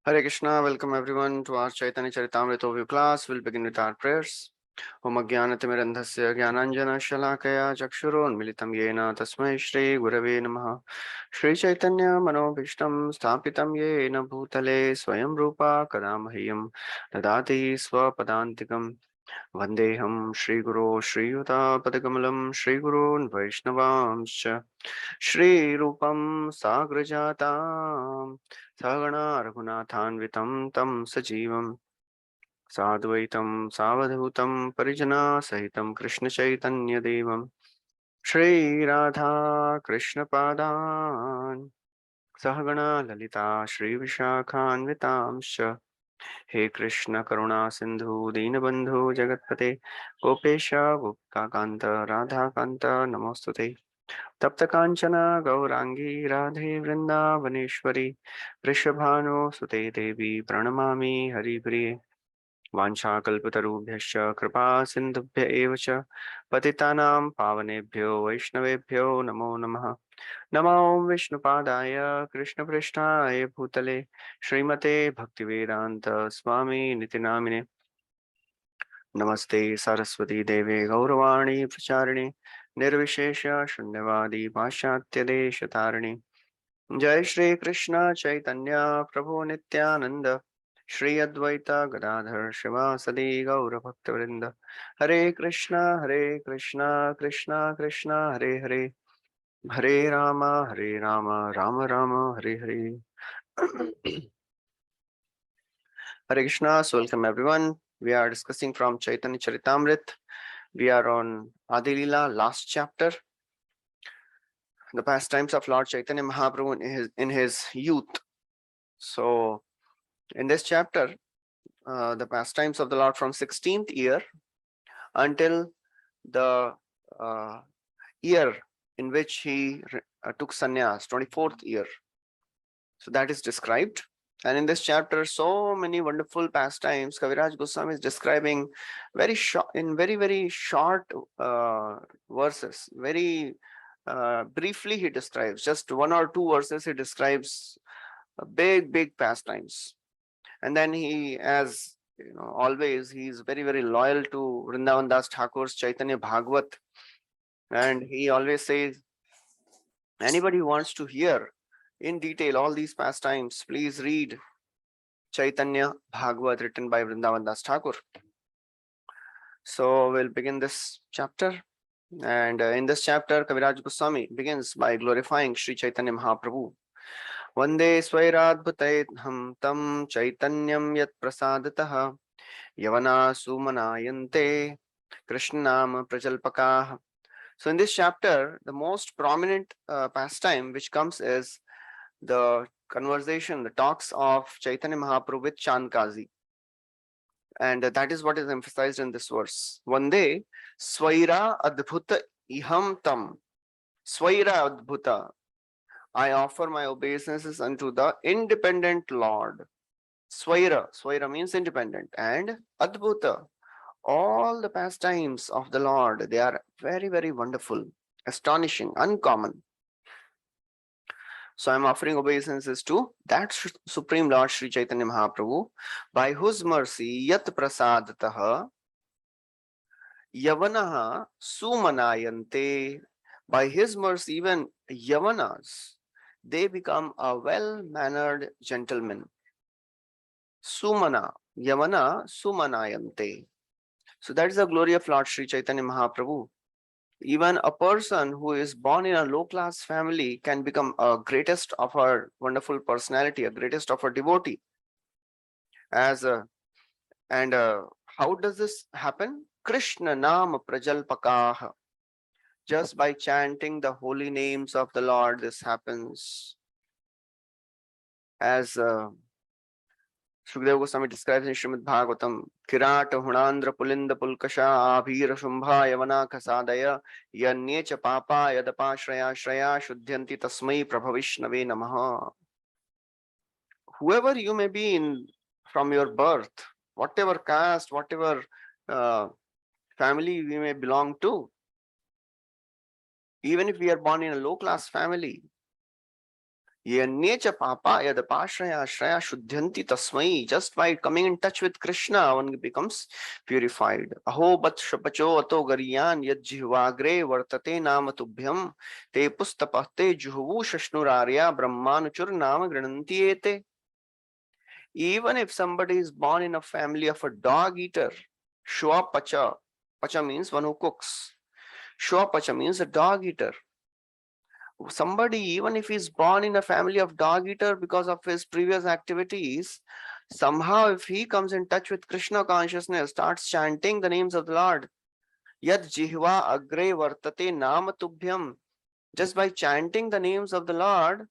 Hare Krishna, welcome everyone to our Caitanya Caritāmrta overview class. We'll begin with our prayers. Om Ajnanatirandhasya Jnananjana Shalakaya Chakshurunmilitam Yena Tasmai Shri Gurave Namaha. Shri Chaitanya Manobhishtam Sthapitam Yena Bhutale Swayam Rupa Kadamahyam Dadati Swapadantikam Vandeham Shri Guru Shri Yuta Padakamalam Shri Gurun Vaishnavamscha Shri Rupam Sagrajatam Sagana Raghunathanvitam Tam Sajivam Sadvaitam Savadhutam Parijana Sahitam Krishna Chaitanya Devam Shri Radha Krishna Padan Sahagana Lalita Shri Vishakhanvitamscha He Krishna Karuna Sindhu Dinabandhu Jagatpate Gopesha Gopakanta Radha Kanta Namostute तप्त कांचना गौरांगी राधे वृंदावनेश्वरी वृषभानो सुते देवी प्रणमामि हरिप्रिये वाञ्छाकल्पतरुभ्यश्च कृपा सिन्धुभ्य एव च पतितानां पावनेभ्यो वैष्णवेभ्यो नमो नमः नमो विष्णुपादाय कृष्णपृष्ठाय भूतले श्रीमते भक्तिवेदान्त स्वामी नितिनामिने नमस्ते सरस्वती देवे गौरवाणी प्रचारिणे निर्विशेष शून्यवादी पाश्चात्य देश तारिणे जय श्री कृष्ण चैतन्य प्रभु नित्यानंद श्री अद्वैत गदाधर शिवासदि गौर भक्तवृंद हरे Krishna Krishna Krishna Hare Hare Hare Ram Ram Ram Hare Hare Hare Krishna, so welcome everyone. We are discussing from Caitanya Charitāmrta. We are on Adi Leela, last chapter, the pastimes of Lord Chaitanya Mahaprabhu in his youth. So, in this chapter, the pastimes of the Lord from 16th year until the year in which he took sannyas, 24th year. So that is described. And in this chapter, so many wonderful pastimes. Kaviraj Goswami is describing very short, in very short verses. Very briefly, he describes just one or two verses. He describes big pastimes, and then he, as you know, always he is very loyal to Vrindavan Das Thakur's Chaitanya Bhagavat, and he always says, anybody who wants to hear in detail all these pastimes, please read Chaitanya Bhagavat written by Vrindavan Das Thakur. So we'll begin this chapter. And in this chapter, Kaviraj Goswami begins by glorifying Sri Chaitanya Mahaprabhu. Vande Swairabhutayam Tam Chaitanyam Yat Prasadatah Yavana Sumanayante Krishnam Prajalpakah. So in this chapter, the most prominent pastime which comes is the conversation, the talks of Chaitanya Mahaprabhu with Chandkazi. And that is what is emphasized in this verse. Vande Swaira Adbhuta Iham Tam. Swaira Adbhuta. I offer my obeisances unto the independent Lord. Swaira. Swaira means independent. And Adbhuta. All the pastimes of the Lord, they are very wonderful, astonishing, uncommon. So I'm offering obeisances to that Supreme Lord Sri Chaitanya Mahaprabhu, by whose mercy Yat Prasadataha Yavanaha Sumanayante. By his mercy, even Yavanas, they become a well-mannered gentleman. Sumana, Yavana Sumanayante. So that is the glory of Lord Sri Chaitanya Mahaprabhu. Even a person who is born in a low-class family can become a greatest of our wonderful personality, a greatest of our devotee. How does this happen? Krishna Nam Prajalpakah. Just by chanting the holy names of the Lord, this happens. As Sukadeva Goswami describes in Srimad Bhagavatam, Kirat Hunandra Pulinda Pulkasha Abhira Shumbha Yavana Kasadaya Yanyecha Papa Yadapa Shraya Shraya Shuddhyanti Tasmai Prabhavishnave Namaha. Whoever you may be in from your birth, whatever caste, whatever family we may belong to, even if we are born in a low-class family, Yanyecha papa yadapashraya shraya shuddhanti tasmai. Just by coming in touch with Krishna, one becomes purified. Aho bat shapacho ato gariyan yad jihvagre vartate nama tubhyam te pustapahte juhu shashnurarya brahmanuchur nama grananti ete. Even if somebody is born in a family of a dog eater, shwa pacha, pacha means one who cooks. Shwa pacha means a dog eater. Somebody, even if he's born in a family of dog eater because of his previous activities, somehow if he comes in touch with Krishna consciousness, starts chanting the names of the Lord, Yad Jihva Agre Vartate Nama Tubhyam, just by chanting the names of the Lord,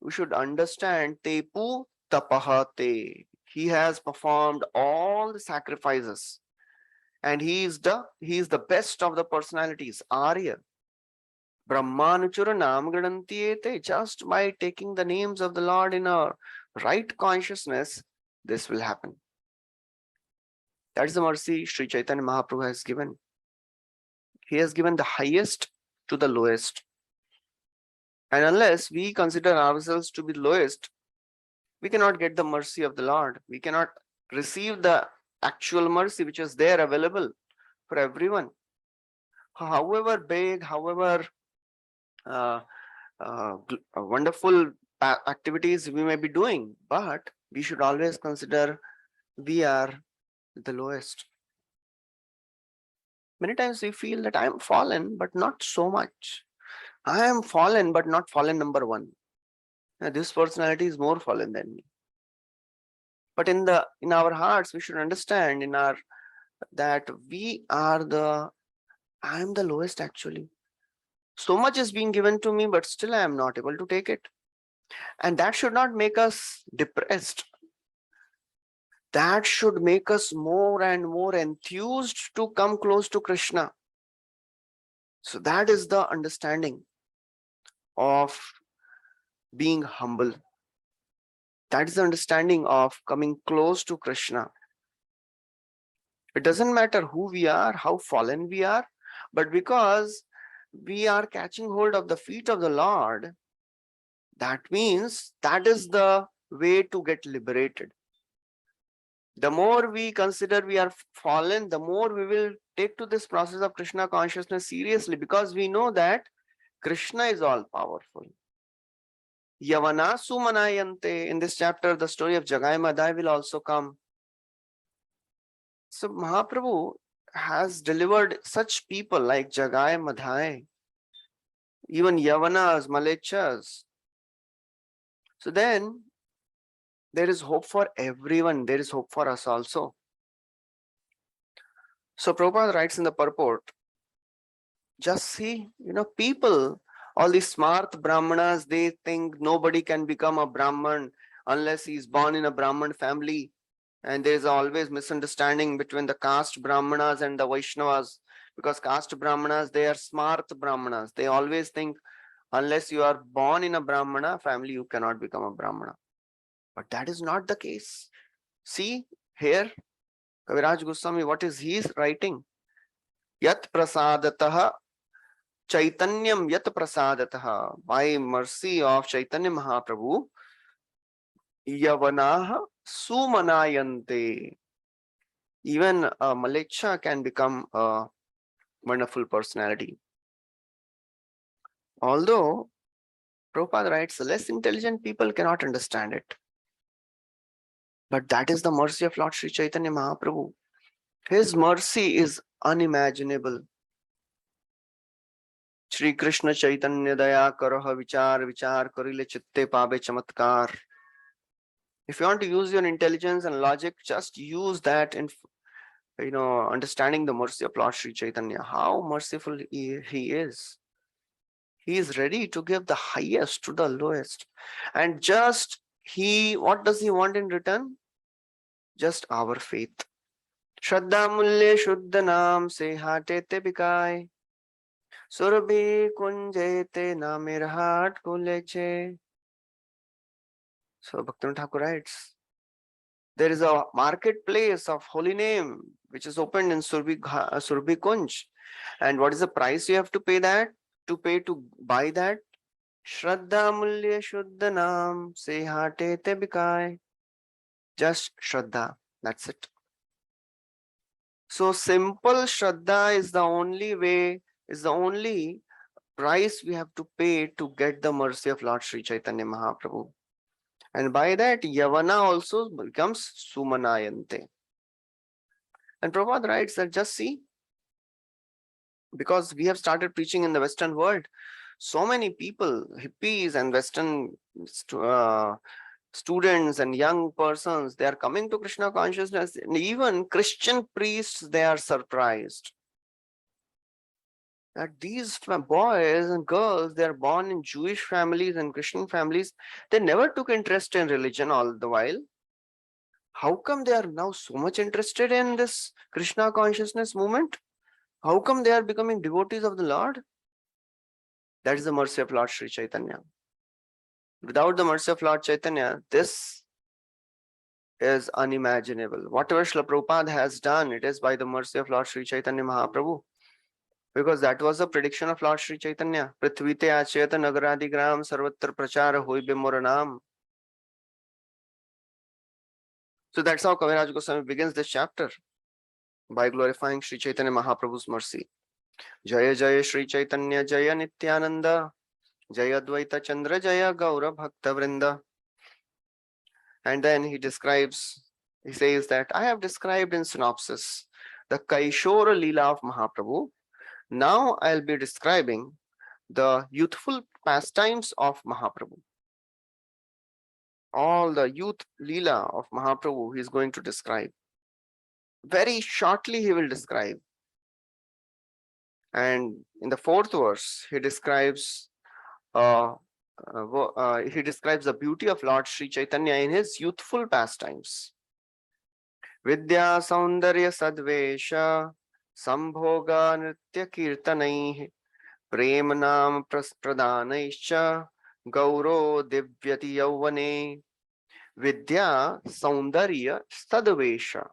we should understand Tepu Tapahate. He has performed all the sacrifices and he is the best of the personalities, Arya. Brahmanuchura Namgadantiyete, just by taking the names of the Lord in a right consciousness, this will happen. That is the mercy Sri Chaitanya Mahaprabhu has given. He has given the highest to the lowest. And unless we consider ourselves to be lowest, we cannot get the mercy of the Lord. We cannot receive the actual mercy which is there available for everyone. However big, however wonderful activities we may be doing, but we should always consider we are the lowest. Many times we feel that I am fallen, but not so much. I am fallen, but not fallen number one. Now, this personality is more fallen than me. But in our hearts, we should understand that I am the lowest actually. So much is being given to me, but still I am not able to take it. And that should not make us depressed. That should make us more and more enthused to come close to Krishna. So that is the understanding of being humble. That is the understanding of coming close to Krishna. It doesn't matter who we are, how fallen we are, but because we are catching hold of the feet of the Lord, that means that is the way to get liberated. The more we consider we are fallen, the more we will take to this process of Krishna consciousness seriously, because we know that Krishna is all powerful. Yavana Sumanayante. In this chapter, the story of Jagai Madhai will also come. So Mahaprabhu has delivered such people like Jagai Madhai, even Yavanas, Malechas. So then there is hope for everyone. There is hope for us also. So Prabhupada writes in the purport, just see, people, all these smart Brahmanas, they think nobody can become a Brahman unless he is born in a Brahman family. And there is always misunderstanding between the caste Brahmanas and the Vaishnavas, because caste Brahmanas, they are smart Brahmanas. They always think unless you are born in a Brahmana family, you cannot become a Brahmana. But that is not the case. See here, Kaviraj Goswami, what is he writing? Yat prasadataha Chaitanyam yat prasadataha. By mercy of Chaitanya Mahaprabhu, Yavanaha Sumanayante. Even a Malecha can become a wonderful personality. Although Prabhupada writes, less intelligent people cannot understand it. But that is the mercy of Lord Sri Chaitanya Mahaprabhu. His mercy is unimaginable. Shri Krishna Chaitanya Daya Karaha Vichar Vichar Karile Chitte Pabe Chamatkar. If you want to use your intelligence and logic, just use that in understanding the mercy of Lord Sri Chaitanya, how merciful he is. He is ready to give the highest to the lowest. And just what does he want in return? Just our faith. Shraddha Mulye Shuddha Naam Se Hate Te Bikai. Surabhi Kunjete Namir Hat Kuleche. So Bhaktivinoda Thakur writes, there is a marketplace of holy name which is opened in Surabhi Kunj. And what is the price you have to pay to buy that? Shraddha Mulya Shuddha Nam Se Hate Te Bikai. Just Shraddha. That's it. So simple Shraddha is the only way, is the only price we have to pay to get the mercy of Lord Sri Chaitanya Mahaprabhu. And by that, Yavana also becomes Sumanayante. And Prabhupada writes that just see, because we have started preaching in the Western world, so many people, hippies and Western students and young persons, they are coming to Krishna consciousness. And even Christian priests, they are surprised that these boys and girls, they are born in Jewish families and Christian families. They never took interest in religion all the while. How come they are now so much interested in this Krishna consciousness movement? How come they are becoming devotees of the Lord? That is the mercy of Lord Sri Chaitanya. Without the mercy of Lord Chaitanya, this is unimaginable. Whatever Srila Prabhupada has done, it is by the mercy of Lord Sri Chaitanya Mahaprabhu. Because that was the prediction of Lord Sri Chaitanya. Prithvite acheta nagaradigram sarvatra prachara hoi bimoranam. So that's how Kaviraj Goswami begins this chapter, by glorifying Sri Chaitanya Mahaprabhu's mercy. Jaya Jaya Sri Chaitanya Jaya Nityananda Jaya Dvaita Chandra Jaya Gaura Bhakta Vrinda. And then he says that I have described in synopsis the Kaishora Leela of Mahaprabhu. Now I'll be describing the youthful pastimes of Mahaprabhu. All the youth Leela of Mahaprabhu he is going to describe. Very shortly he will describe. And in the fourth verse, he describes the beauty of Lord Sri Chaitanya in his youthful pastimes. Vidya Saundarya Sadvesha Sambhoga Nritya Kirtanai Prem Nam Pradanaischa Gauro Divyati Yauvane. Vidya Saundarya Sadvesha.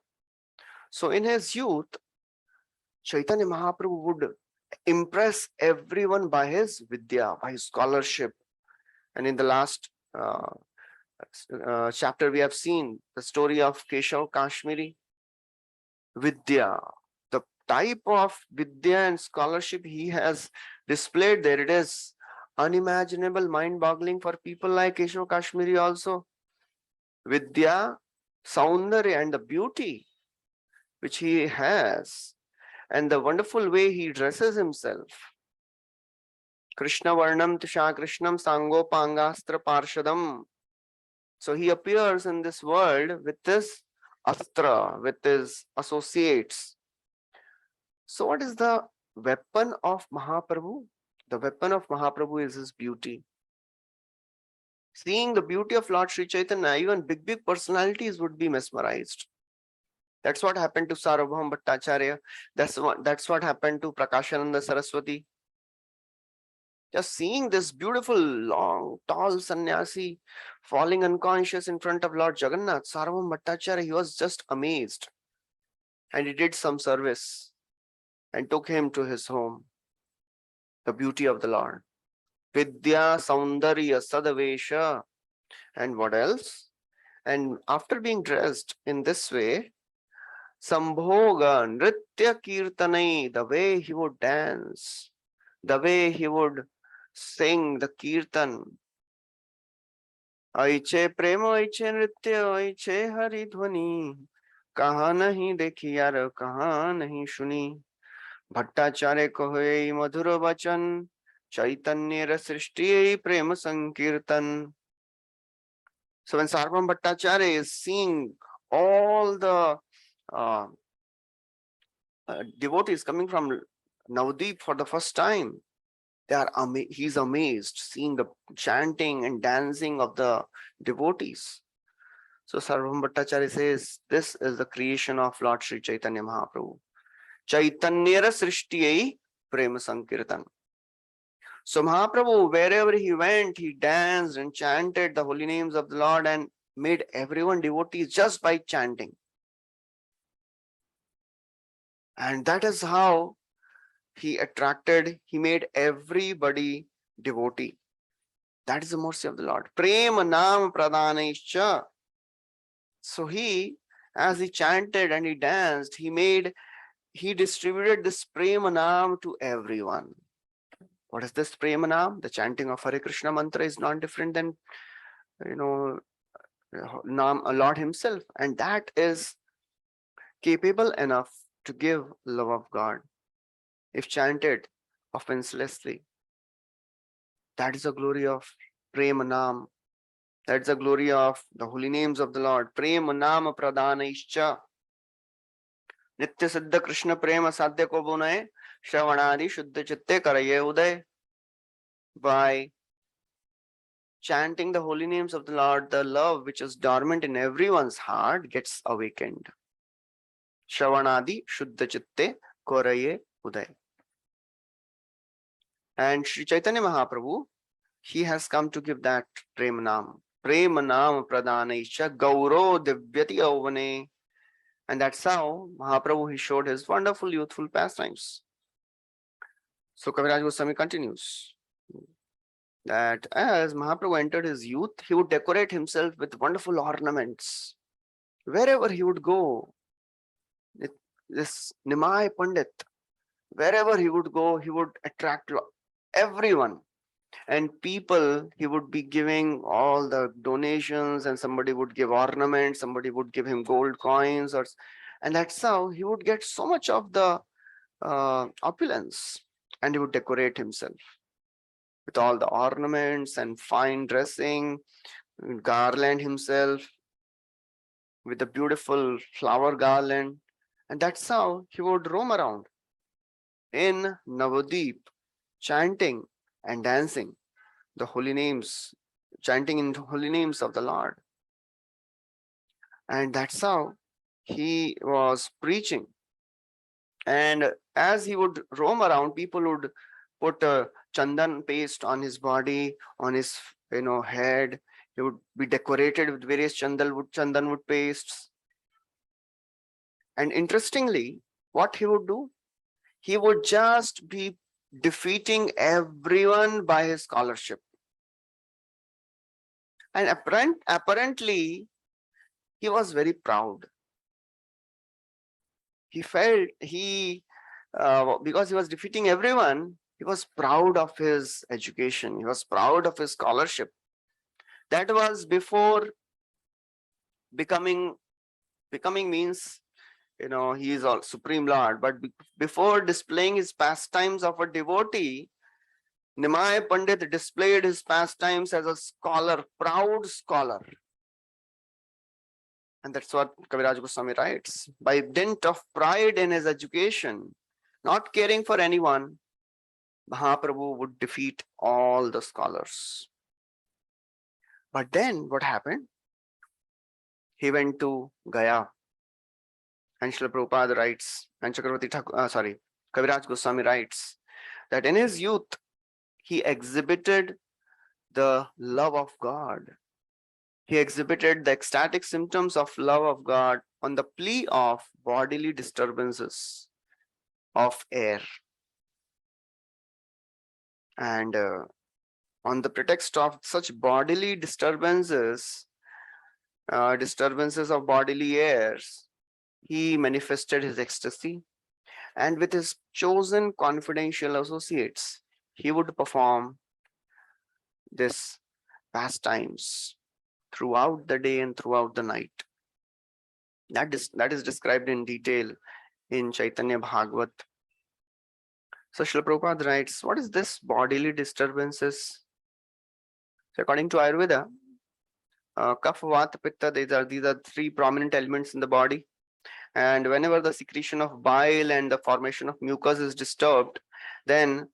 So in his youth, Chaitanya Mahaprabhu would impress everyone by his vidya, by his scholarship. And in the last chapter, we have seen the story of Keshav Kashmiri. Vidya, the type of vidya and scholarship he has displayed there, it is unimaginable, mind-boggling for people like Keshav Kashmiri also. Vidya, Saundarya, and the beauty which he has, and the wonderful way he dresses himself. Krishna Varnam Tisha Krishnam Sango Pangastra Parshadam. So he appears in this world with his astra, with his associates. So what is the weapon of Mahaprabhu? The weapon of Mahaprabhu is his beauty. Seeing the beauty of Lord Sri Chaitanya, even big personalities would be mesmerized. That's what happened to Sarvabhaum Bhattacharya. That's what happened to Prakashananda Saraswati. Just seeing this beautiful, long, tall sannyasi falling unconscious in front of Lord Jagannath, Sarvabhaum Bhattacharya, he was just amazed. And he did some service and took him to his home. The beauty of the Lord. Vidya Saundarya Sadavesha. And what else? And after being dressed in this way, Sambhoga Nritya Kirtanai, the way he would dance, the way he would sing the kirtan. Aiche prema aiche nritya aiche hari dhvani, kaha nahi dekhi yar kaha nahi shuni. Bhattacharya kohe madhura vachan, Chaitanya srishti prema sankirtan. So when Sarvabhaum Bhattacharya is seeing all the devotees coming from Navdeep for the first time, he's amazed seeing the chanting and dancing of the devotees. So Sarvabhaum Bhattacharya says, this is the creation of Lord Sri Chaitanya Mahaprabhu. Chaitanya srishtiyai prema sankirtan. So Mahaprabhu, wherever he went, he danced and chanted the holy names of the Lord and made everyone devotees just by chanting. And that is how he made everybody devotee. That is the mercy of the Lord. Prema nam pradanaischa. So he, as he chanted and he danced, he distributed this prema nam to everyone. What is this prema nam? The chanting of Hare Krishna mantra is not different than, Lord himself, and that is capable enough to give love of God if chanted offenselessly. That is the glory of prema nam. That's the glory of the holy names of the Lord. Prema nam pradanaischa. Nitya siddha Krishna prema sadhya ko bunay. Shravanadi shuddha chitte karaye uday. By chanting the holy names of the Lord, the love which is dormant in everyone's heart gets awakened. Shravanadi shuddha chitte karaye uday. And Sri Caitanya Mahaprabhu, he has come to give that prema nam. Prema nam pradanaischa gauro divyati avane. And that's how Mahaprabhu, he showed his wonderful youthful pastimes. So Kaviraj Goswami continues that as Mahaprabhu entered his youth, he would decorate himself with wonderful ornaments. Wherever he would go, this Nimai Pandit, wherever he would go, he would attract everyone. And people, he would be giving all the donations, and somebody would give ornaments, somebody would give him gold coins, and that's how he would get so much of the opulence, and he would decorate himself with all the ornaments and fine dressing, garland himself with a beautiful flower garland, and that's how he would roam around in Navadip, chanting and dancing the holy names, chanting in the holy names of the Lord. And that's how he was preaching. And as he would roam around, people would put a chandan paste on his body, on his head. He would be decorated with various chandan wood pastes. And interestingly, what he would do, he would just be defeating everyone by his scholarship. And apparently, he was very proud. He felt because he was defeating everyone, he was proud of his education. He was proud of his scholarship. That was before becoming means, he is all Supreme Lord. But before displaying his pastimes of a devotee, Nimai Pandit displayed his pastimes as a scholar, proud scholar. And that's what Kaviraj Goswami writes. By dint of pride in his education, not caring for anyone, Mahaprabhu would defeat all the scholars. But then what happened? He went to Gaya. And Srila Prabhupada writes, and Kaviraj Goswami writes, that in his youth, he exhibited the love of God. He exhibited the ecstatic symptoms of love of God on the plea of bodily disturbances of air. And on the pretext of such bodily disturbances of bodily airs, he manifested his ecstasy. And with his chosen confidential associates, he would perform this pastimes throughout the day and throughout the night. That is described in detail in Chaitanya Bhagavat. So Srila Prabhupada writes, what is this bodily disturbances? So according to Ayurveda, Kapha, Vata, Pitta, these are three prominent elements in the body. And whenever the secretion of bile and the formation of mucus is disturbed, then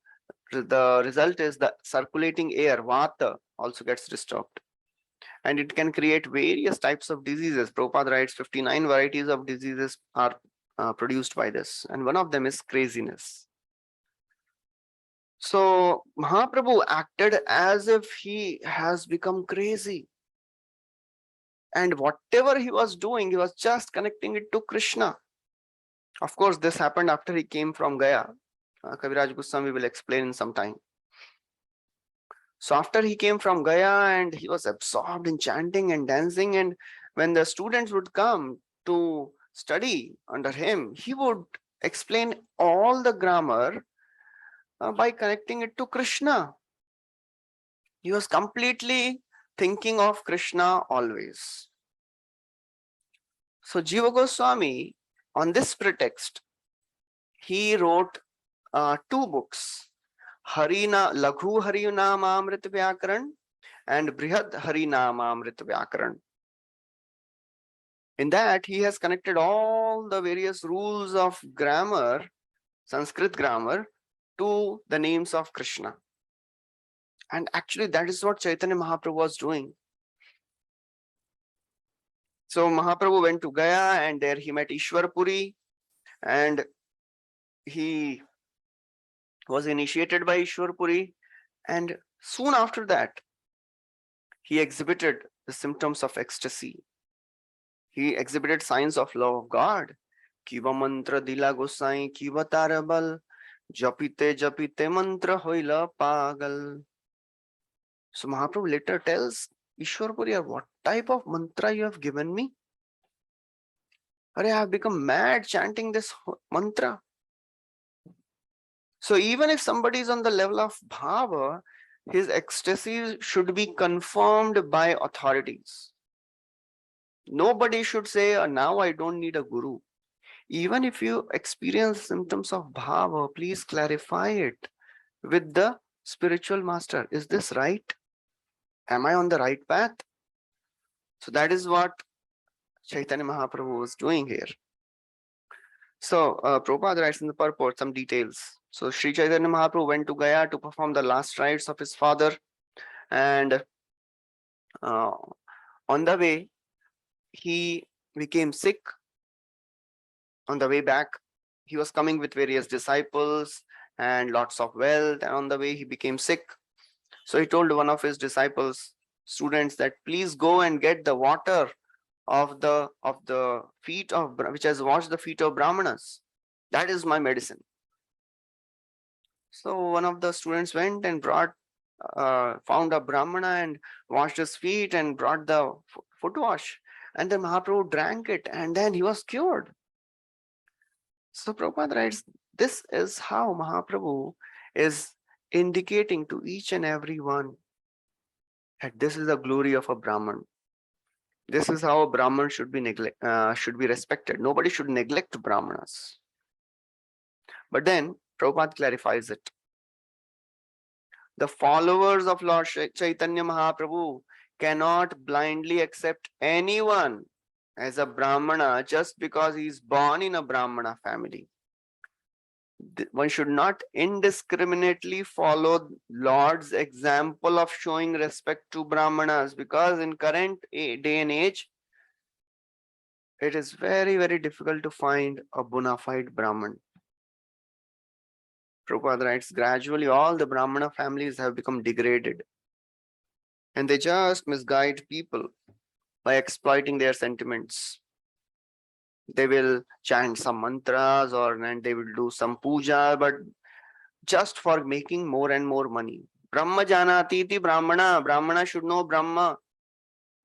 the result is the circulating air, Vata, also gets disturbed. And it can create various types of diseases. Prabhupada writes 59 varieties of diseases are produced by this. And one of them is craziness. So Mahaprabhu acted as if he has become crazy. And whatever he was doing, he was just connecting it to Krishna. Of course, this happened after he came from Gaya. Kaviraj Goswami will explain in some time. So after he came from Gaya and he was absorbed in chanting and dancing, and when the students would come to study under him, he would explain all the grammar by connecting it to Krishna. He was completely thinking of Krishna always. So Jiva Goswami, on this pretext, he wrote two books, Laghu Harinamamrit Vyakaran and Brihad Harinamamrit Vyakaran. In that, he has connected all the various rules of grammar, Sanskrit grammar, to the names of Krishna. And actually, that is what Chaitanya Mahaprabhu was doing. So Mahaprabhu went to Gaya and there he met Ishwarpuri, and he was initiated by Ishwarpuri, and soon after that, he exhibited the symptoms of ecstasy. He exhibited signs of love of God. Kiva mantra dila gosai, kiva tarabal, japite mantra hoila pagal. So Mahaprabhu later tells Ishwarpuri, what type of mantra you have given me? I have become mad chanting this mantra. So even if somebody is on the level of bhava, his ecstasy should be confirmed by authorities. Nobody should say, now I don't need a guru. Even if you experience symptoms of bhava, please clarify it with the spiritual master. Is this right? Am I on the right path? So that is what Chaitanya Mahaprabhu was doing here. So Prabhupada writes in the purport some details. So Sri Chaitanya Mahaprabhu went to Gaya to perform the last rites of his father, and on the way he became sick. On the way back, he was coming with various disciples and lots of wealth, and on the way he became sick. So he told one of his disciples, students, that please go and get the water of the feet of which has washed the feet of Brahmanas. That is my medicine. So one of the students went and found a Brahmana and washed his feet and brought the foot wash. And then Mahaprabhu drank it and then he was cured. So Prabhupada writes, this is how Mahaprabhu is indicating to each and every one that this is the glory of a Brahman. This is how a Brahman should be respected. Nobody should neglect Brahmanas. But then Prabhupada clarifies it. The followers of Lord Chaitanya Mahaprabhu cannot blindly accept anyone as a Brahmana just because he is born in a Brahmana family. One should not indiscriminately follow Lord's example of showing respect to Brahmanas, because in current day and age, it is very, very difficult to find a bona fide Brahman. Prabhupada writes, gradually all the Brahmana families have become degraded, and they just misguide people by exploiting their sentiments. They will chant some mantras and they will do some puja, but just for making more and more money. Brahma janati iti Brahmana. Brahmana should know Brahma.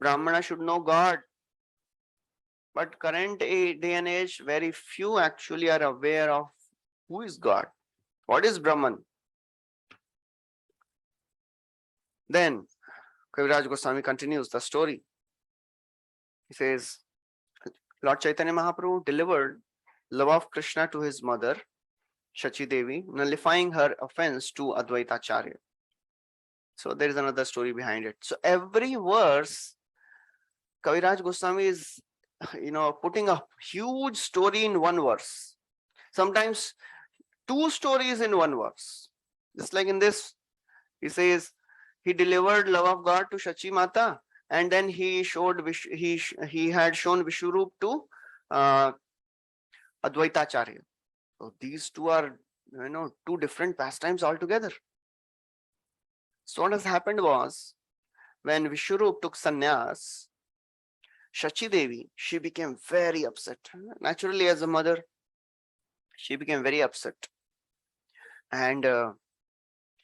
Brahmana should know God. But current day and age, very few actually are aware of who is God. What is Brahman? Then Kaviraj Goswami continues the story. He says, Lord Chaitanya Mahaprabhu delivered love of Krishna to his mother, Shachi Devi, nullifying her offense to Advaitacharya. So there is another story behind it. So every verse, Kaviraj Goswami is, putting a huge story in one verse. Sometimes two stories in one verse. Just like in this, he says, he delivered love of God to Shachi Mata, and then he had shown Vishwarup to Advaitacharya. So these two are, two different pastimes altogether. So what has happened was, when Vishwarup took sannyas, Shachi Devi, she became very upset. Naturally, as a mother, she became very upset. And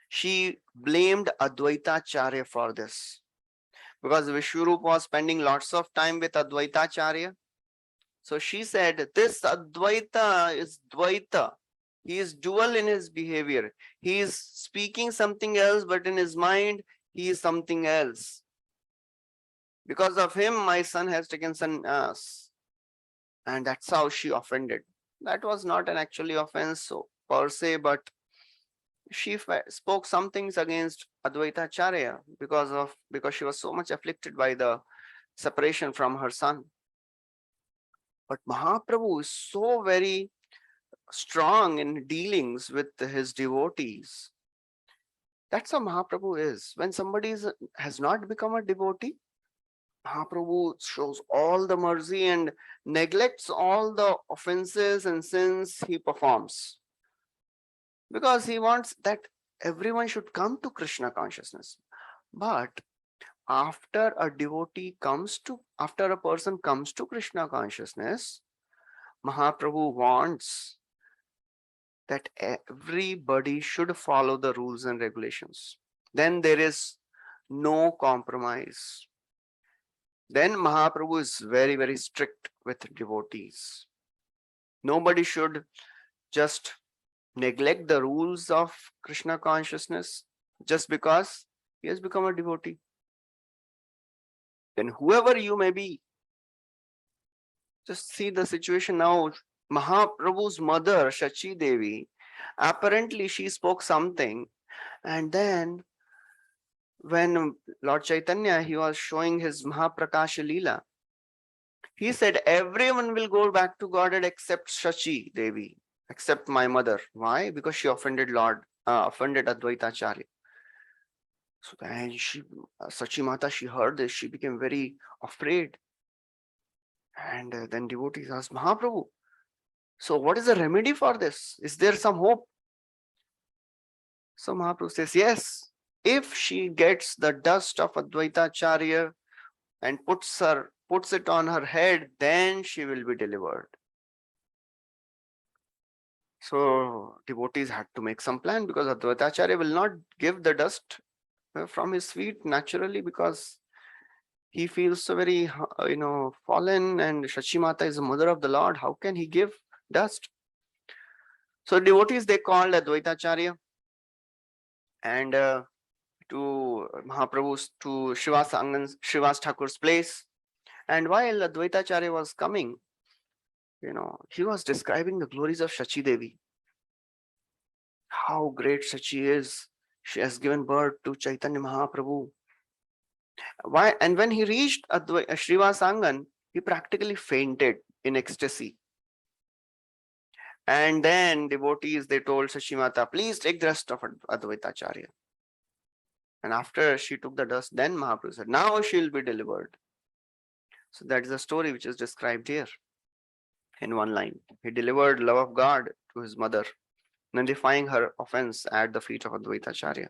she blamed Advaitacharya for this. Because Vishwarup was spending lots of time with Advaitacharya. So she said, this Advaita is Dvaita. He is dual in his behavior. He is speaking something else, but in his mind, he is something else. Because of him, my son has taken sannyas. And that's how she offended. That was not an actually offense so, per se, but she spoke some things against Advaitacharya because she was so much afflicted by the separation from her son. But Mahaprabhu is so very strong in dealings with his devotees. That's how Mahaprabhu is. When somebody has not become a devotee, Mahaprabhu shows all the mercy and neglects all the offenses and sins he performs. Because he wants that everyone should come to Krishna consciousness. But after a person comes to Krishna consciousness, Mahaprabhu wants that everybody should follow the rules and regulations. Then there is no compromise. Then Mahaprabhu is very, very strict with devotees. Nobody should just neglect the rules of Krishna consciousness just because he has become a devotee. Then whoever you may be, just see the situation now. Mahaprabhu's mother, Shachi Devi, apparently she spoke something, and then when Lord Chaitanya, he was showing his Mahaprakash Leela, he said, everyone will go back to Godhead except Shachi Devi, except my mother. Why? Because she offended Advaitacharya. So then Sachi Mata, she heard this, she became very afraid. And then devotees asked, Mahaprabhu, so what is the remedy for this? Is there some hope? So Mahaprabhu says, yes, if she gets the dust of Advaitacharya and puts it on her head, then she will be delivered. So devotees had to make some plan because Advaitacharya will not give the dust from his feet naturally because he feels so very, fallen, and Shachimata is the mother of the Lord. How can he give dust? So devotees, they called Advaitacharya and to Mahaprabhu's, to Srivas Thakur's place. And while Advaitacharya was coming, he was describing the glories of Shachi Devi. How great Shachi is. She has given birth to Chaitanya Mahaprabhu. Why? And when he reached Srivas Angan, he practically fainted in ecstasy. And then devotees, they told Shashimata, please take the dust of Advaitacharya. And after she took the dust, then Mahaprabhu said, now she will be delivered. So that is the story which is described here in one line. He delivered love of God to his mother, nullifying her offense at the feet of Advaitacharya.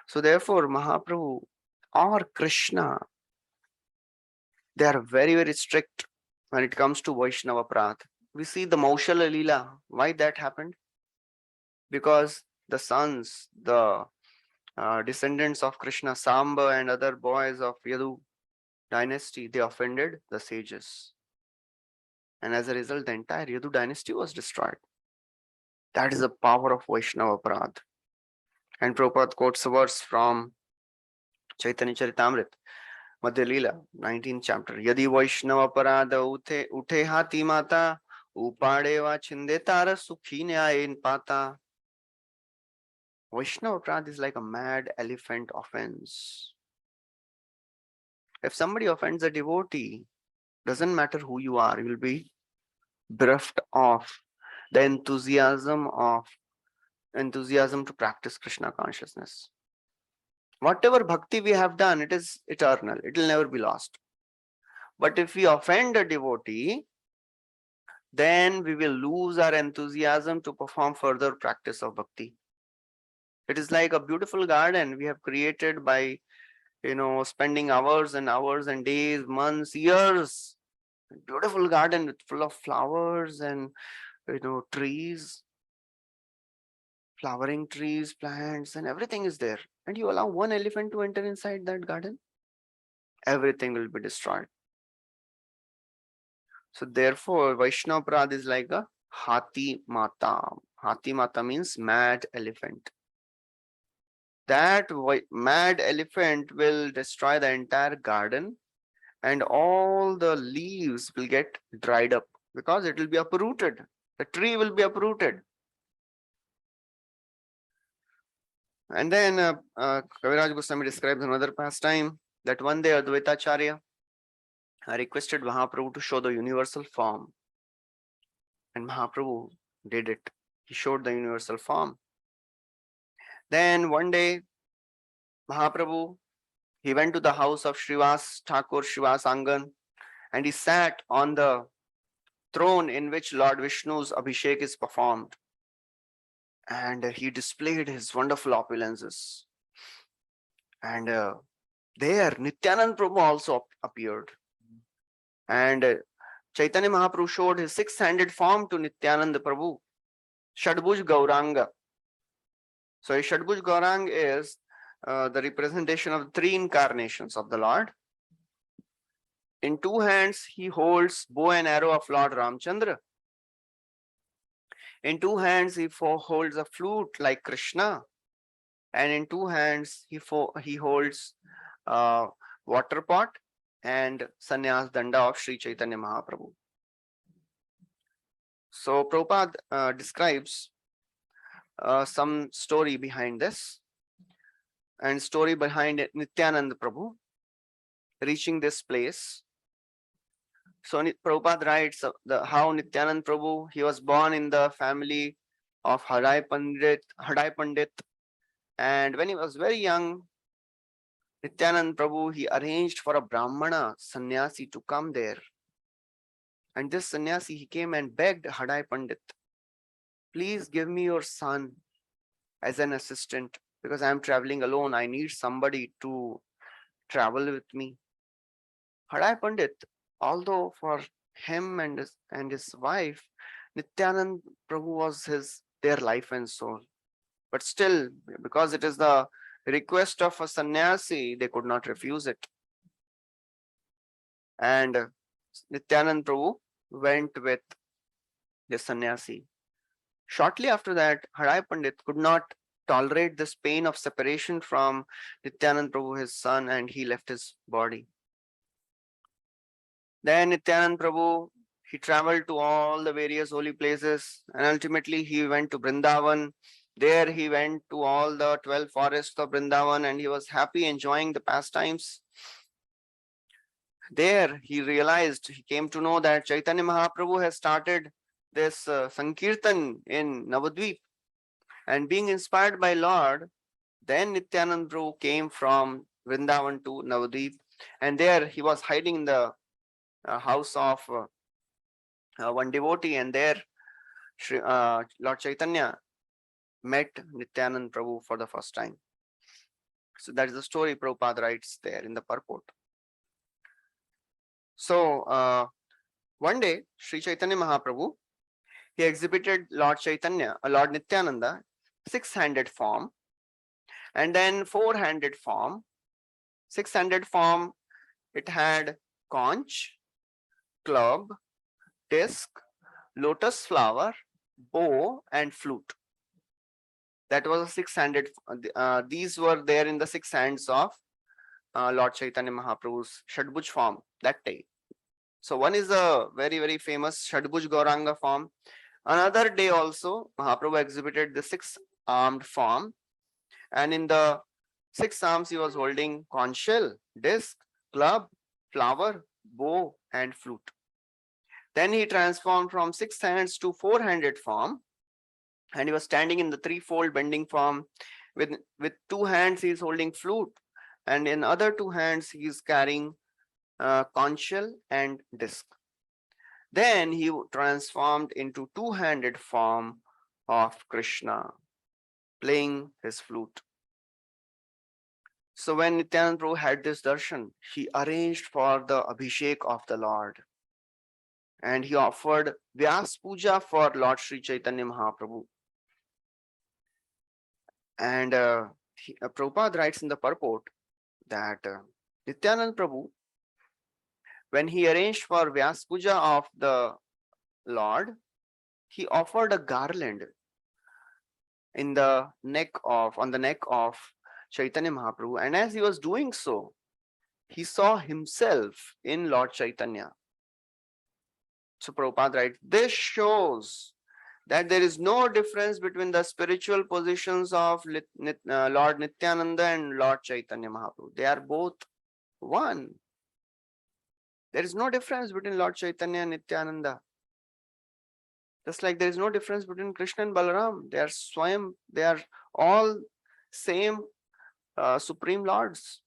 So therefore, Mahaprabhu or Krishna, they are very, very strict when it comes to Vaishnava Prad. We see the Maushala Leela. Why that happened? Because the sons, the descendants of Krishna, Samba and other boys of Yadu dynasty, they offended the sages. And as a result, the entire Yadu dynasty was destroyed. That is the power of Vaishnava Prad. And Prabhupada quotes a verse from Caitanya Caritāmrta, Madhya Leela, 19th chapter. Yadi Vaishnava Parada uthe hati mata, upadeva chinde tara sukhi nyayen pata. Vaishnava Prad is like a mad elephant offense. If somebody offends a devotee, doesn't matter who you are, you will be bereft of the enthusiasm to practice Krishna consciousness. Whatever bhakti we have done, it is eternal. It will never be lost. But if we offend a devotee, then we will lose our enthusiasm to perform further practice of bhakti. It is like a beautiful garden we have created by, spending hours and hours and days, months, years. Beautiful garden full of flowers and, trees. flowering trees, plants, and everything is there. And you allow one elephant to enter inside that garden, everything will be destroyed. So therefore, Vaishnava Prad is like a Hati Mata. Hati Mata means mad elephant. That mad elephant will destroy the entire garden, and all the leaves will get dried up because it will be uprooted. The tree will be uprooted. And then Kaviraj Goswami describes another pastime that one day Advaita Acharya requested Mahaprabhu to show the universal form. And Mahaprabhu did it. He showed the universal form. Then one day, Mahaprabhu, he went to the house of Srivas Thakur, Srivas Angan, and he sat on the throne in which Lord Vishnu's Abhishek is performed. And he displayed his wonderful opulences. And there, Nityanand Prabhu also appeared. And Chaitanya Mahaprabhu showed his six-handed form to Nityananda Prabhu, Shadbhuj Gauranga. So Shadbhuj Gauranga is the representation of the three incarnations of the Lord. In two hands, he holds bow and arrow of Lord Ramchandra. In two hands, he holds a flute like Krishna. And in two hands, he holds water pot and sannyas danda of Sri Chaitanya Mahaprabhu. So Prabhupada describes some story behind this, and story behind Nityananda Prabhu reaching this place. So Prabhupada writes how Nityananda Prabhu, he was born in the family of Hadai Pandit, and when he was very young, Nityananda Prabhu, he arranged for a Brahmana sannyasi to come there. And this sannyasi, he came and begged Hadai Pandit, please give me your son as an assistant, because I am traveling alone. I need somebody to travel with me. Hadai Pandit, although for him and his wife, Nityanand Prabhu was their life and soul. But still, because it is the request of a sannyasi, they could not refuse it. And Nityanand Prabhu went with the sannyasi. Shortly after that, Hadai Pandit could not tolerate this pain of separation from Nityanand Prabhu, his son, and he left his body. Then Nityanand Prabhu, he traveled to all the various holy places, and ultimately he went to Vrindavan. There he went to all the 12 forests of Vrindavan, and he was happy enjoying the pastimes. There he came to know that Chaitanya Mahaprabhu has started this Sankirtan in Navadvip, and being inspired by Lord, then Nityanand Prabhu came from Vrindavan to Navadvip, and there he was hiding in the house of one devotee, and there Lord Chaitanya met Nityanand Prabhu for the first time. So that is the story Prabhupada writes there in the purport. So one day, Sri Chaitanya Mahaprabhu, he exhibited Lord Nityananda, six-handed form, and then four-handed form. Six-handed form, it had conch, club, disc, lotus flower, bow, and flute. That was a six-handed. These were there in the six hands of Lord Chaitanya Mahaprabhu's Shadbhuj form that day. So one is a very, very famous Shadbhuj Gauranga form. Another day also, Mahaprabhu exhibited the six-armed form. And in the six arms, he was holding conch shell, disc, club, flower, bow, and flute. Then he transformed from six hands to four-handed form. And he was standing in the threefold bending form. With two hands, he is holding flute. And in other two hands, he is carrying conch shell and disc. Then he transformed into two-handed form of Krishna, playing his flute. So when Nityanand Prabhu had this darshan, he arranged for the Abhishek of the Lord. And he offered Vyas Puja for Lord Sri Chaitanya Mahaprabhu. And Prabhupada writes in the purport that Nityanand Prabhu, when he arranged for Vyas Puja of the Lord, he offered a garland on the neck of Chaitanya Mahaprabhu, and as he was doing so, he saw himself in Lord Chaitanya. So Prabhupada writes, this shows that there is no difference between the spiritual positions of Lord Nityananda and Lord Chaitanya Mahaprabhu. They are both one. There is no difference between Lord Chaitanya and Nityananda. Just like there is no difference between Krishna and Balaram. They are Swayam. They are all same Supreme Lords.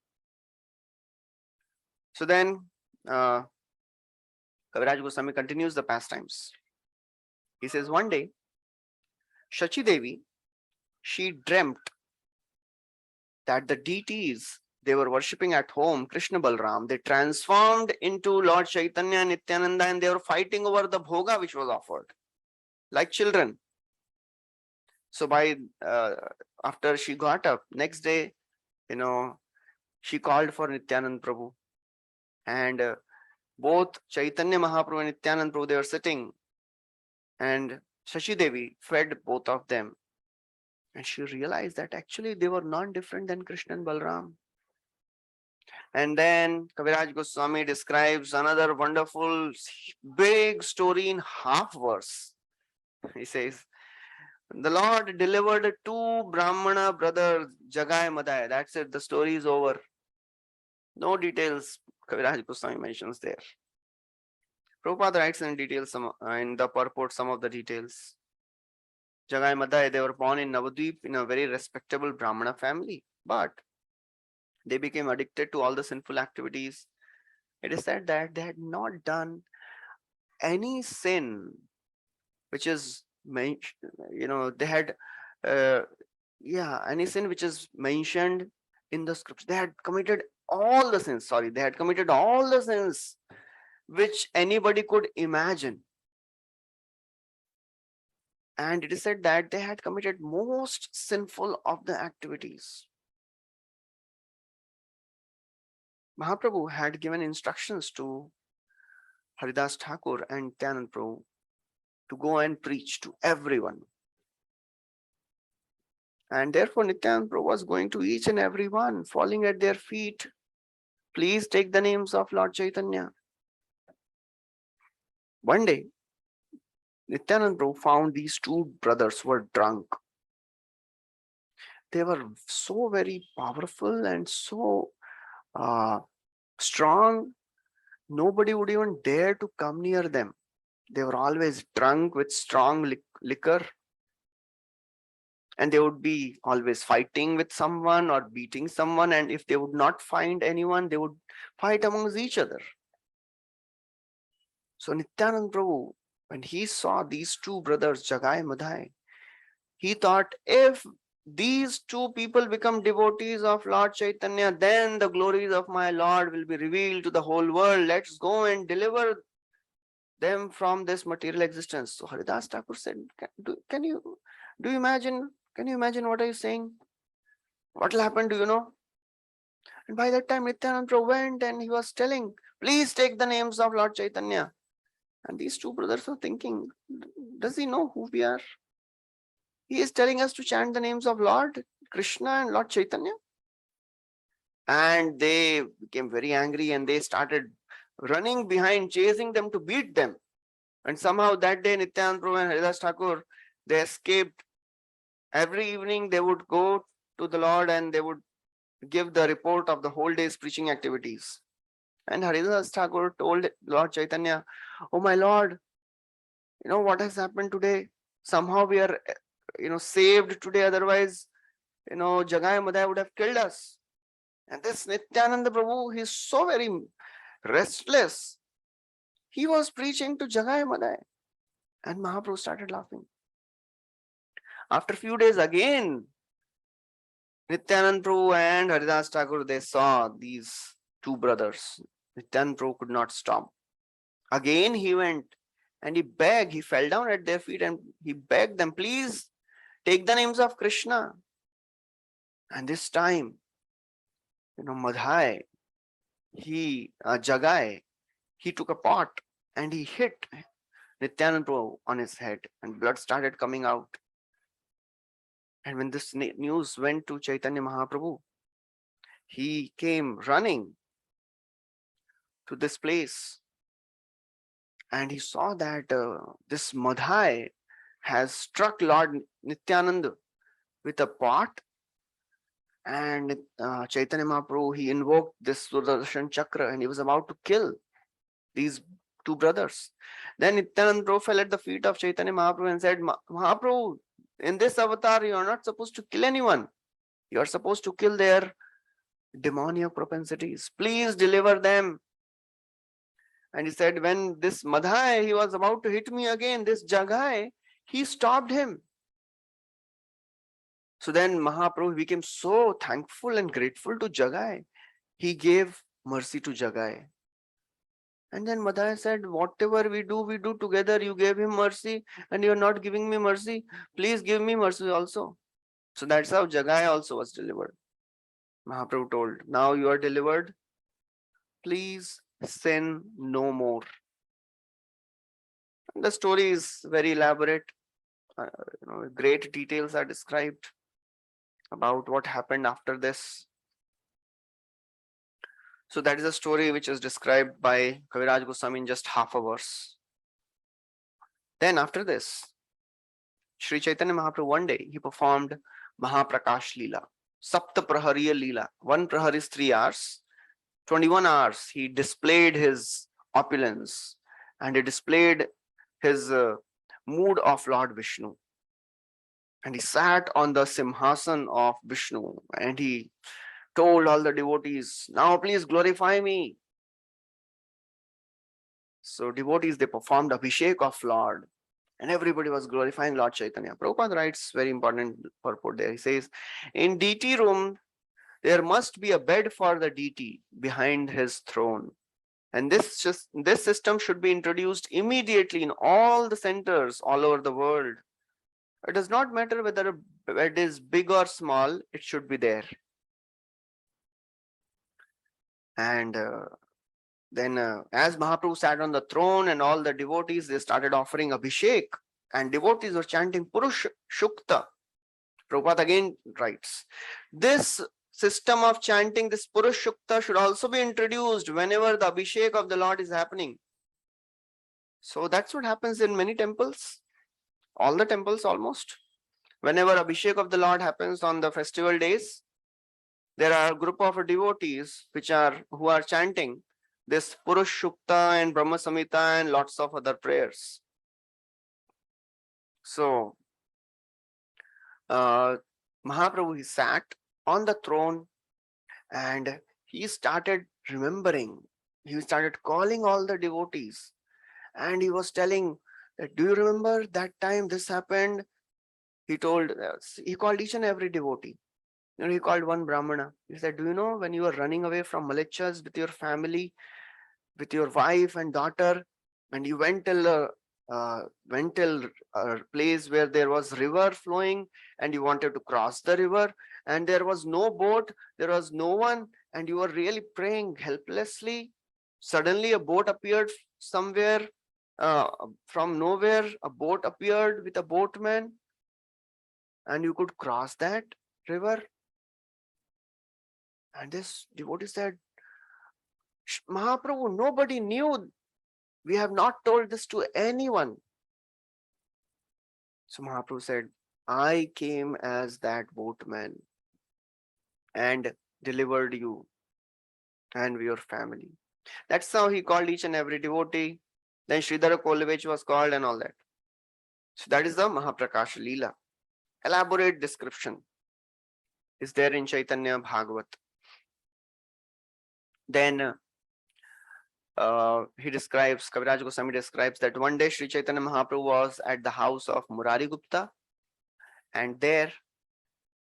So then, Kaviraj Goswami continues the pastimes. He says, one day, Shachi Devi, she dreamt that the deities they were worshipping at home, Krishna Balram, they transformed into Lord Chaitanya and Nityananda, and they were fighting over the bhoga which was offered, like children. So after she got up, next day, she called for Nityanand Prabhu, and both Chaitanya Mahaprabhu and Nityanand Prabhu, they were sitting, and Shashi Devi fed both of them, and she realized that actually they were not different than Krishna and Balram. And then Kaviraj Goswami describes another wonderful big story in half verse. He says, the Lord delivered two Brahmana brothers, Jagai Madai. That's it, the story is over. No details Kaviraj Goswami mentions there. Prabhupada writes in details in the purport some of the details. Jagai Madai, they were born in Navadvip in a very respectable Brahmana family, but they became addicted to all the sinful activities. It is said that they had not done any sin which is they had any sin which is mentioned in the scripts. They had committed all the sins. They had committed all the sins which anybody could imagine. And it is said that they had committed most sinful of the activities. Mahaprabhu had given instructions to Haridas Thakur and Nityanand Prabhu to go and preach to everyone. And therefore Nityanand Prabhu was going to each and every one, falling at their feet. Please take the names of Lord Chaitanya. One day, Nityanand Prabhu found these two brothers were drunk. They were so very powerful and so strong, nobody would even dare to come near them. They were always drunk with strong liquor, and they would be always fighting with someone or beating someone, and if they would not find anyone, they would fight amongst each other. So Nityanand Prabhu, when he saw these two brothers, Jagai Madhai, he thought, if these two people become devotees of Lord Chaitanya, then the glories of my Lord will be revealed to the whole world. Let's go and deliver them from this material existence. So Haridas Thakur said, can you imagine what are you saying? What will happen, do you know? And by that time, Nityanand Prabhu went and he was telling, please take the names of Lord Chaitanya. And these two brothers were thinking, does he know who we are? He is telling us to chant the names of Lord Krishna and Lord Chaitanya. And they became very angry and they started running behind, chasing them to beat them. And somehow that day, Nityanand Prabhu and Haridas Thakur, they escaped. Every evening they would go to the Lord and they would give the report of the whole day's preaching activities. And Haridas Thakur told Lord Chaitanya, oh my Lord, what has happened today? Somehow we are saved today, otherwise Jagai Madhai would have killed us. And this Nityananda Prabhu, he's so very restless. He was preaching to Jagai Madhai, and Mahaprabhu started laughing. After a few days again, Nityananda Prabhu and Haridas Thakur, they saw these two brothers. Nityananda Prabhu could not stop. Again he went and he begged, he fell down at their feet and he begged them, please take the names of Krishna. And this time, Madhai, Jagai, he took a pot and he hit Nityanand Prabhu on his head, and blood started coming out. And when this news went to Chaitanya Mahaprabhu, he came running to this place, and he saw that this Madhai has struck Lord Nityananda with a pot, and Chaitanya Mahaprabhu, he invoked this Sudarshan Chakra, and he was about to kill these two brothers. Then Nityananda Prabhu fell at the feet of Chaitanya Mahaprabhu and said, Mahaprabhu, in this avatar, you are not supposed to kill anyone. You are supposed to kill their demoniac propensities. Please deliver them. And he said, when this Madhai, he was about to hit me again, this Jagai, he stopped him. So then Mahaprabhu became so thankful and grateful to Jagai. He gave mercy to Jagai. And then Madhai said, whatever we do together. You gave him mercy and you're not giving me mercy. Please give me mercy also. So that's how Jagai also was delivered. Mahaprabhu told, now you are delivered. Please sin no more. And the story is very elaborate. Great details are described about what happened after this. So that is a story which is described by Kaviraj Goswami in just half a verse. Then after this, Sri Chaitanya Mahaprabhu one day, he performed Mahaprakash Leela, Sapta Prahariya Leela. One prahar is 3 hours. 21 hours, he displayed his opulence and he displayed his mood of Lord Vishnu. And he sat on the Simhasan of Vishnu and he told all the devotees, now please glorify me. So devotees, they performed Abhishek of Lord and everybody was glorifying Lord Chaitanya. Prabhupada writes very important purport there. He says, in deity room, there must be a bed for the deity behind his throne. And this system should be introduced immediately in all the centers all over the world. It does not matter whether a bed is big or small, it should be there. And then as Mahaprabhu sat on the throne and all the devotees, they started offering Abhishek and devotees were chanting Purush Shukta. Prabhupada again writes, this system of chanting this Purush Shukta should also be introduced whenever the Abhishek of the Lord is happening. So that's what happens in many temples, all the temples almost. Whenever Abhishek of the Lord happens on the festival days, there are a group of devotees who are chanting this Purush Shukta and Brahma Samhita and lots of other prayers. So Mahaprabhu, he sat on the throne and he started remembering. He started calling all the devotees and he was telling that, do you remember that time this happened? He called each and every devotee. He called one Brahmana. He said, do you know when you were running away from Malechas with your family, with your wife and daughter, and you went till a place where there was river flowing and you wanted to cross the river and there was no boat, there was no one, and you were really praying helplessly. Suddenly a boat appeared somewhere from nowhere. A boat appeared with a boatman and you could cross that river. And this devotee said, Mahaprabhu, nobody knew. We have not told this to anyone. So Mahaprabhu said, I came as that boatman and delivered you and your family. That's how he called each and every devotee. Then Sridhara Kolavich was called and all that. So that is the Mahaprakash Leela. Elaborate description is there in Chaitanya Bhagavat. Then Kaviraj Goswami describes that one day Sri Chaitanya Mahaprabhu was at the house of Murari Gupta and there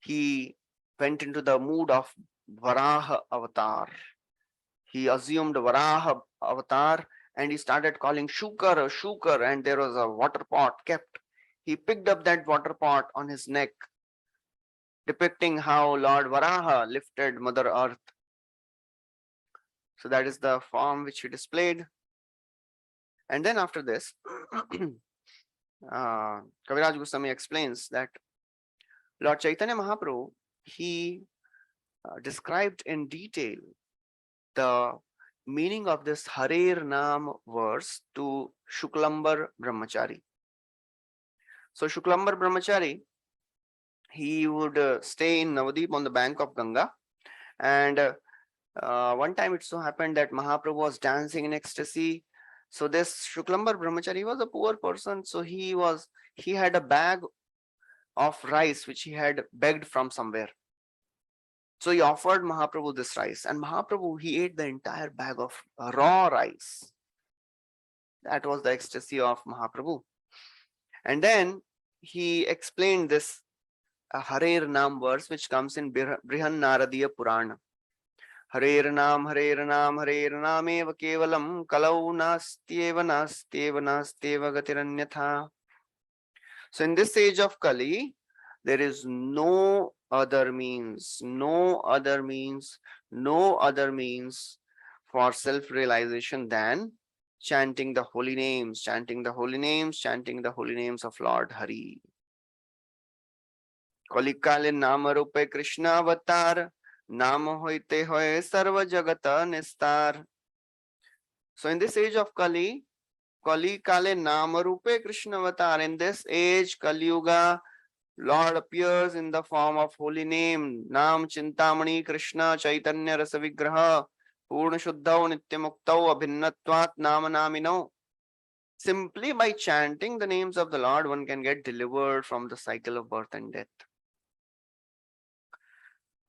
he went into the mood of Varaha avatar. He assumed Varaha avatar and he started calling Shukar, Shukar, and there was a water pot kept. He picked up that water pot on his neck depicting how Lord Varaha lifted Mother Earth. So that is the form which he displayed. And then after this, Kaviraj Goswami explains that Lord Chaitanya Mahaprabhu, he described in detail the meaning of this Harer Nam verse to Shuklambar Brahmachari. So Shuklambar Brahmachari, he would stay in Navadip on the bank of Ganga, and one time it so happened that Mahaprabhu was dancing in ecstasy. So this Shuklambar Brahmachari was a poor person, so he had a bag of rice which he had begged from somewhere. So he offered Mahaprabhu this rice, and Mahaprabhu, he ate the entire bag of raw rice. That was the ecstasy of Mahaprabhu. And then he explained this Harer Nam verse which comes in Brihan Naradiya Purana. Harer Nam eva kevalam kalau nastyeva gatiranyatha. So in this age of Kali, there is no other means for self-realization than chanting the holy names of Lord Hari. Kalikale namarupe Krishna avatar, nama hoite hoye sarva jagata nistar. So in this age of Kali Kale namarupe Krishna avatar, in this age Kali Yuga, Lord appears in the form of holy name, Nam Chintamani Krishna Chaitanya Rasa Vigraha Purna Shuddhau Nityamuktau Abhinnatvat Nama Namino. Simply by chanting the names of the Lord, one can get delivered from the cycle of birth and death.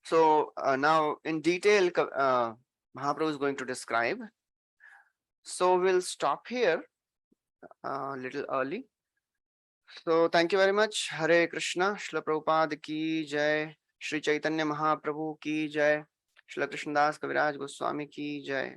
So now in detail, Mahaprabhu is going to describe. So we'll stop here a little early. So thank you very much. Hare Krishna, Srila Prabhupada ki jai, Sri Chaitanya Mahaprabhu ki jai, Srila Krishnadas Kaviraj Goswami ki jai.